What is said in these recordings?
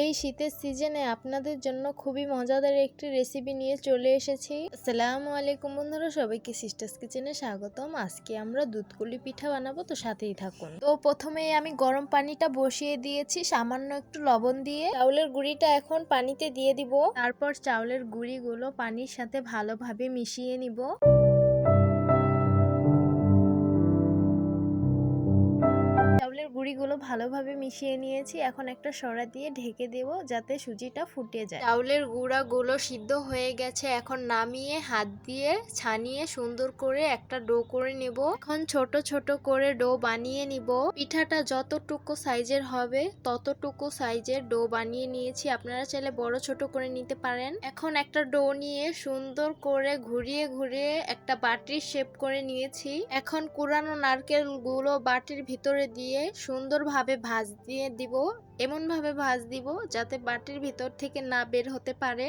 এই শীতের সিজনে আপনাদের জন্য খুবই মজাদার একটি রেসিপি নিয়ে চলে এসেছি। আসসালামু আলাইকুম বন্ধুরা, সবাইকে সিস্টার্স কিচেনে স্বাগতম। আজকে আমরা দুধকুলি পিঠা বানাবো, তো সাথেই থাকুন। তো প্রথমেই আমি গরম পানিটা বসিয়ে দিয়েছি সামান্য একটু লবণ দিয়ে। চাউলের গুঁড়িটা এখন পানিতে দিয়ে দিব। তারপর চাউলের গুঁড়িগুলো পানির সাথে ভালোভাবে মিশিয়ে নিব। চাউলের গুঁড়িগুলো ভালোভাবে মিশিয়ে নিয়েছি। এখন একটা সরা দিয়ে ঢেকে দেব যাতে সুজিটা ফুটে যায়। চাউলের গুঁড়াগুলো সিদ্ধ হয়ে গেছে, এখন নামিয়ে হাত দিয়ে ছানিয়ে সুন্দর করে একটা ডো করে নেব। এখন ছোট ছোট করে ডো বানিয়ে নিব। পিঠাটা যতটুকু সাইজের হবে ততটুকু সাইজের ডো বানিয়ে নিয়েছি, আপনারা চাইলে বড় ছোট করে নিতে পারেন। এখন একটা ডো নিয়ে সুন্দর করে ঘুরিয়ে ঘুরিয়ে একটা বাটির শেপ করে নিয়েছি। এখন কুড়ানো নারকেল গুলো বাটির ভিতরে দিয়ে সুন্দরভাবে ভাঁজ দিয়ে দিব। এমন ভাবে ভাঁজ দিব যাতে বাটির ভিতর থেকে না বের হতে পারে।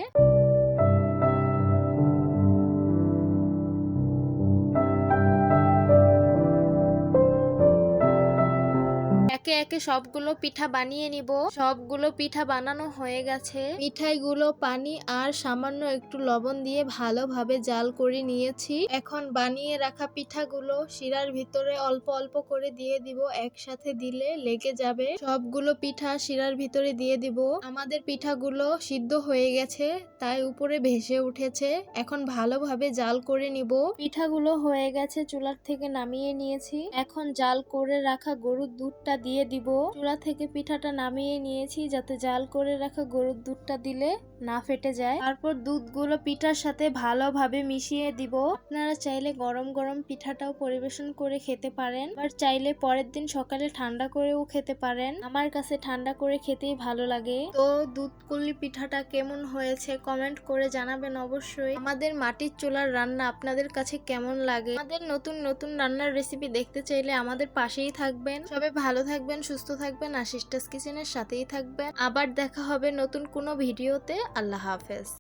একে একে সবগুলো পিঠা বানিয়ে নিব। সবগুলো পিঠা বানানো হয়ে গেছে। মিঠাইগুলো পানি আর সামান্য একটু লবণ দিয়ে ভালোভাবে জাল করে নিয়েছি। এখন বানিয়ে রাখা পিঠাগুলো শিরার ভিতরে অল্প অল্প করে দিয়ে দিব, একসাথে দিলে লেগে যাবে। সবগুলো পিঠা শিরার ভিতরে দিয়ে দিব। আমাদের পিঠাগুলো সিদ্ধ হয়ে গেছে, তাই উপরে ভেসে উঠেছে। এখন ভালোভাবে জাল করে নিব। পিঠাগুলো হয়ে গেছে, চুলার থেকে নামিয়ে নিয়েছি। এখন জাল করে রাখা গরুর দুধটা দিয়ে দিব। চুলা থেকে পিঠাটা নামিয়ে নিয়েছি যাতে জাল করে রাখা গরুর দুধটা দিলে না ফেটে যায়। তারপর দুধগুলো পিঠার সাথে ভালোভাবে মিশিয়ে দিব। আপনারা চাইলে গরম গরম পিঠাটাও পরিবেশন করে খেতে পারেন, আর চাইলে পরের দিন সকালে ঠান্ডা করেও খেতে পারেন। আমার কাছে ঠান্ডা করে খেতেই ভালো লাগে। তো দুধকুলি পিঠাটা কেমন হয়েছে কমেন্ট করে জানাবেন অবশ্যই। আমাদের মাটির চুলার রান্না আপনাদের কাছে কেমন লাগে? আমাদের নতুন নতুন রান্নার রেসিপি দেখতে চাইলে আমাদের পাশেই থাকবেন। সবাই ভালো থাকবেন, সুস্থ থাকবেন, আর সিস্টার্স কিচেনের সাথেই থাকবেন। আবার দেখা হবে নতুন কোনো ভিডিওতে। আল্লাহ হাফেজ।